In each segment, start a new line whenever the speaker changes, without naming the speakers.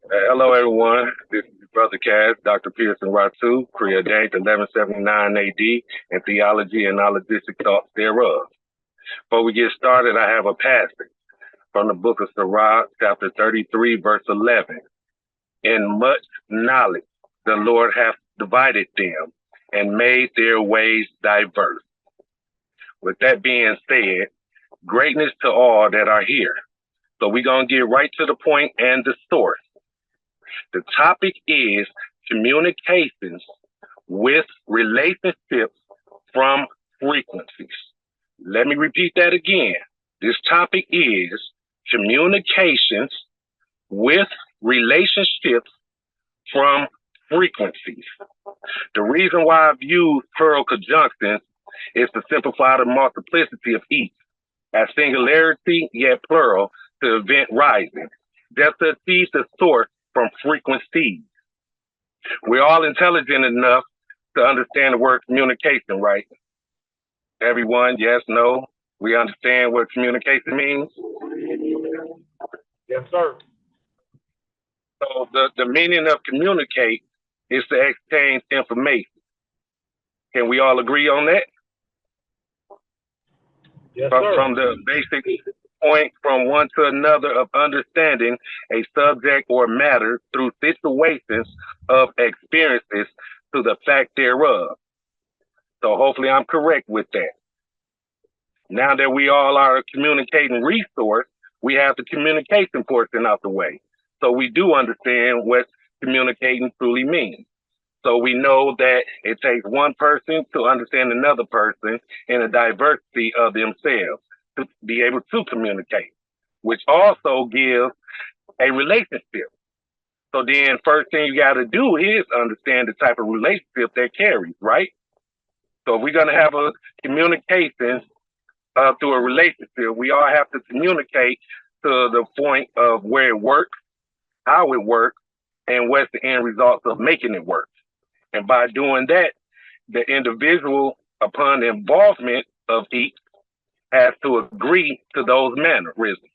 Hello, everyone. This is your brother Cass, Dr. Pearson-Rahtu, preordained 1179 AD, and theology and knowledgistic thoughts thereof. Before we get started, I have a passage from the book of Sirach, chapter 33, verse 11. In much knowledge, the Lord hath divided them and made their ways diverse. With that being said, greatness to all that are here. So we're going to get right to the point and the source. The topic is communications with relationships from frequencies. Let me repeat that again. This topic is communications with relationships from frequencies. The reason why I've used plural conjunctions is to simplify the multiplicity of each as singularity yet plural to event rising, just to achieve the source from frequencies. We're all intelligent enough to understand the word communication, right? Everyone, yes, no? We understand what communication means?
Yes, sir.
So the meaning of communicate is to exchange information. Can we all agree on that?
Yes,
From
sir.
the basic point from one to another of understanding a subject or matter through situations of experiences to the fact thereof. So hopefully I'm correct with that. Now that we all are a communicating resource, we have the communication portion out the way. So we do understand what communicating truly means. So we know that it takes one person to understand another person in a diversity of themselves to be able to communicate, which also gives a relationship. So then first thing you got to do is understand the type of relationship that carries, right? So if we're going to have a communication through a relationship, we all have to communicate to the point of where it works, how it works, and what's the end result of making it work. And by doing that, the individual, upon the involvement of each, has to agree to those mannerisms.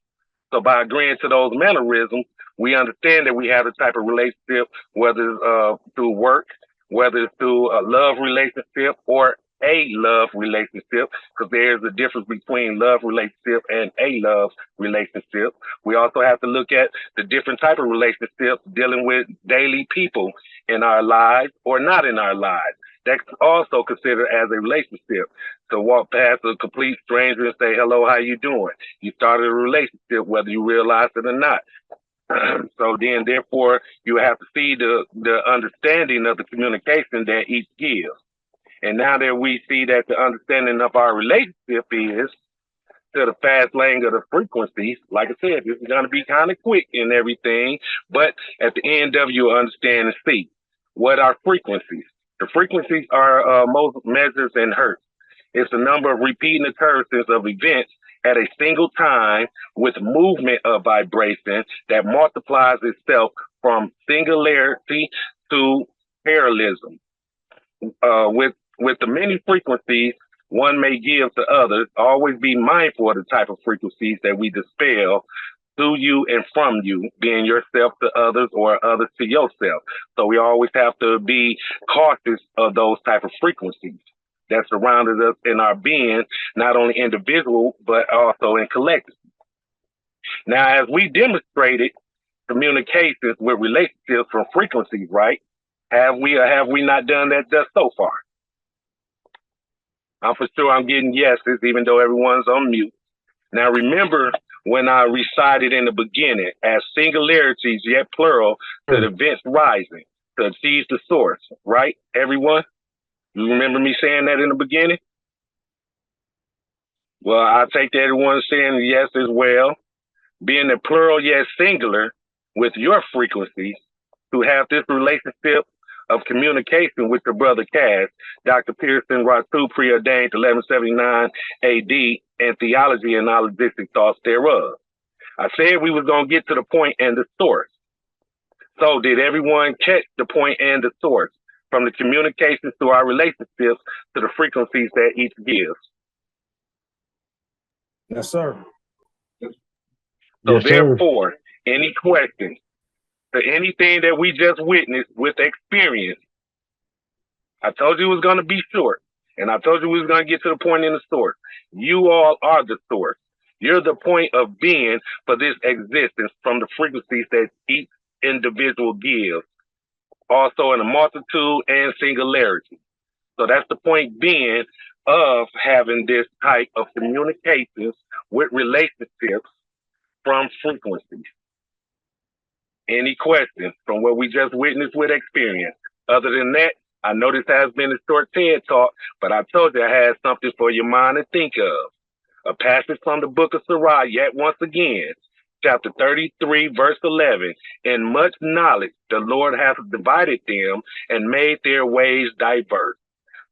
So by agreeing to those mannerisms, we understand that we have a type of relationship, whether it's through work, whether it's through a love relationship or a love relationship, because there's a difference between love relationship and a love relationship. We also have to look at the different type of relationships dealing with daily people in our lives or not in our lives. That's also considered as a relationship. To walk past a complete stranger and say, hello, how you doing? You started a relationship, whether you realize it or not. So then, therefore, you have to see the understanding of the communication that each gives. And now that we see that the understanding of our relationship is to the fast lane of the frequencies, like I said, this is going to be kind of quick and everything, but at the end of you understand and see what are frequencies. The frequencies are most measures in hertz. It's the number of repeating occurrences of events at a single time with movement of vibration that multiplies itself from singularity to parallelism. With the many frequencies one may give to others, always be mindful of the type of frequencies that we dispel through you and from you, being yourself to others or others to yourself. So we always have to be cautious of those type of frequencies that surrounded us in our being, not only individual, but also in collective. Now, as we demonstrated communications with relationships from frequencies, right? Have we or have we not done that just so far? I'm for sure I'm getting yeses, even though everyone's on mute. Now remember when I recited in the beginning as singularities yet plural to the events rising to achieve the source, right? Everyone? You remember me saying that in the beginning? Well, I take that everyone's saying yes as well. Being the plural yet singular with your frequencies to have this relationship of communication with your brother Cass, Dr. Pearson-Rahtu, preordained 1179 AD, and theology and knowledgistic thoughts thereof. I said we was going to get to the point and the source. So did everyone catch the point and the source from the communications to our relationships to the frequencies that each gives?
Yes, sir.
So
Yes, sir.
therefore, any questions? to anything that we just witnessed with experience. I told you it was going to be short, and I told you we was going to get to the point in the source. You all are the source. You're the point of being for this existence from the frequencies that each individual gives, also in a multitude and singularity. So that's the point being of having this type of communications with relationships from frequencies. Any questions from what we just witnessed with experience? Other than that, I know this has been a short TED talk, but I told you I had something for your mind to think of. A passage from the book of Sirach, yet once again, chapter 33, verse 11. In much knowledge, the Lord hath divided them and made their ways diverse.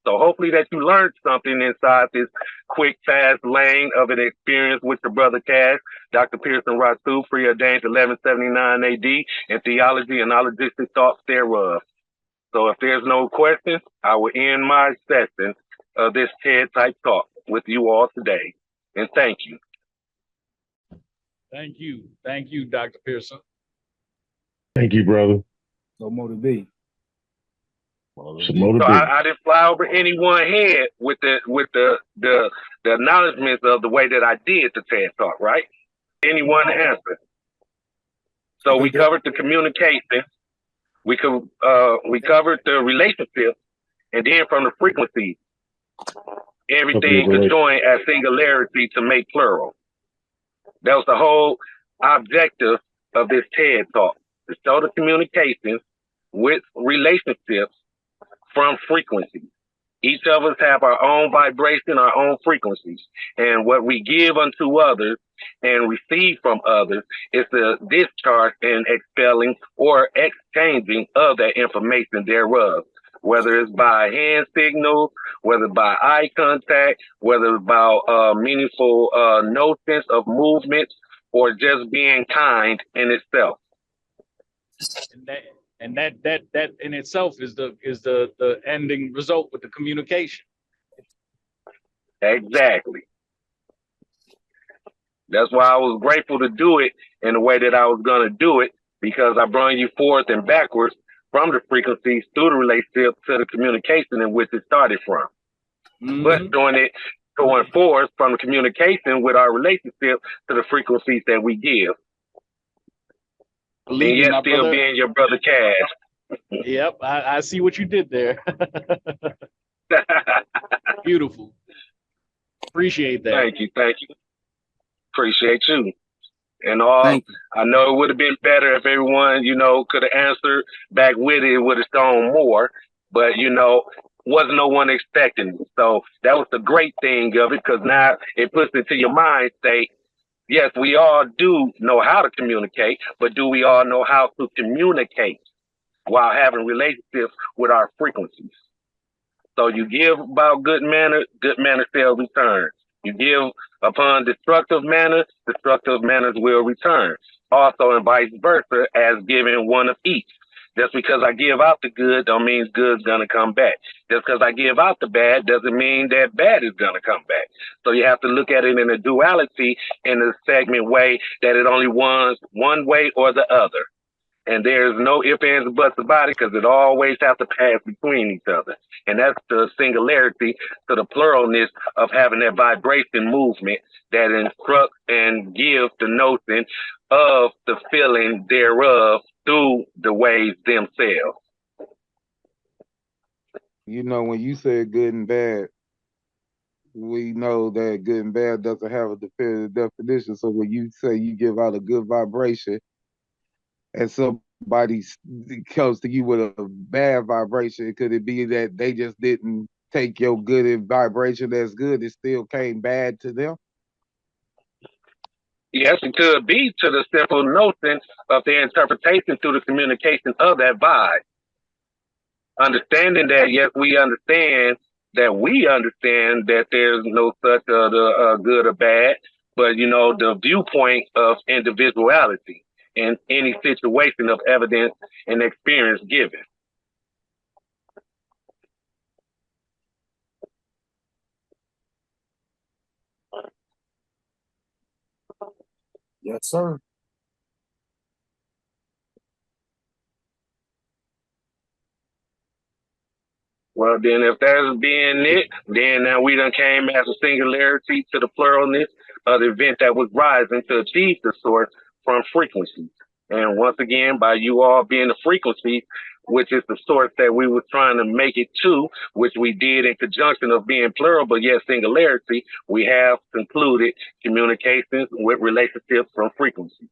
So hopefully that you learned something inside this quick, fast lane of an experience with your brother Cash, Dr. Pearson-Rahtu, preordained 1179 AD, in theology and logistic thoughts thereof. So if there's no questions, I will end my session of this TED type talk with you all today. And thank you.
Thank you. Thank you, Dr. Pearson.
Thank you, brother.
So more to be.
So I didn't fly over anyone's head with the acknowledgments of the way that I did the TED talk, right? Anyone answer? So we covered the communication, we covered the relationship, and then from the frequency, everything could join as singularity to make plural. That was the whole objective of this TED talk, to show the communications with relationships from frequencies. Each of us have our own vibration, our own frequencies. And what we give unto others and receive from others is the discharge and expelling or exchanging of that information thereof, whether it's by hand signals, whether by eye contact, whether it's by meaningful notions of movements, or just being kind in itself.
And that in itself is the ending result with the communication.
Exactly. That's why I was grateful to do it in the way that I was going to do it, because I brought you forth and backwards from the frequencies through the relationship to the communication in which it started from. Mm-hmm. But doing it going forward from the communication with our relationship to the frequencies that we give. Believe and yet still brother, being your brother Cash.
Yep, I see what you did there. Beautiful. Appreciate that.
Thank you. Appreciate you. And all, I know it would have been better if everyone, could have answered back with it, would have shown more. But, wasn't no one expecting it. So that was the great thing of it, because now it puts into your mind state, yes, we all do know how to communicate, but do we all know how to communicate while having relationships with our frequencies? So you give about good manner shall return. You give upon destructive manners will return. Also, and vice versa, as giving one of each. Just because I give out the good don't mean good's going to come back. Just because I give out the bad doesn't mean that bad is going to come back. So you have to look at it in a duality, in a segment way, that it only wants one way or the other. And there's no ifs, ands, or buts about it, because it always has to pass between each other. And that's the singularity to the pluralness of having that vibration movement that instructs and gives the notion of the feeling thereof through the waves themselves.
When you said good and bad, we know that good and bad doesn't have a definitive definition. So when you say you give out a good vibration, and somebody comes to you with a bad vibration, could it be that they just didn't take your good vibration as good? It still came bad to them?
Yes, it could be, to the simple notion of the interpretation through the communication of that vibe. Understanding that, yes, we understand that there's no such good or bad, but, the viewpoint of individuality in any situation of evidence and experience given.
Yes, sir.
Well, then if that's being it, then now we done came as a singularity to the pluralness of the event that was rising to achieve the source from frequency. And once again, by you all being the frequency, which is the source that we were trying to make it to, which we did in conjunction of being plural, but yet singularity, we have concluded communications with relationships from frequencies.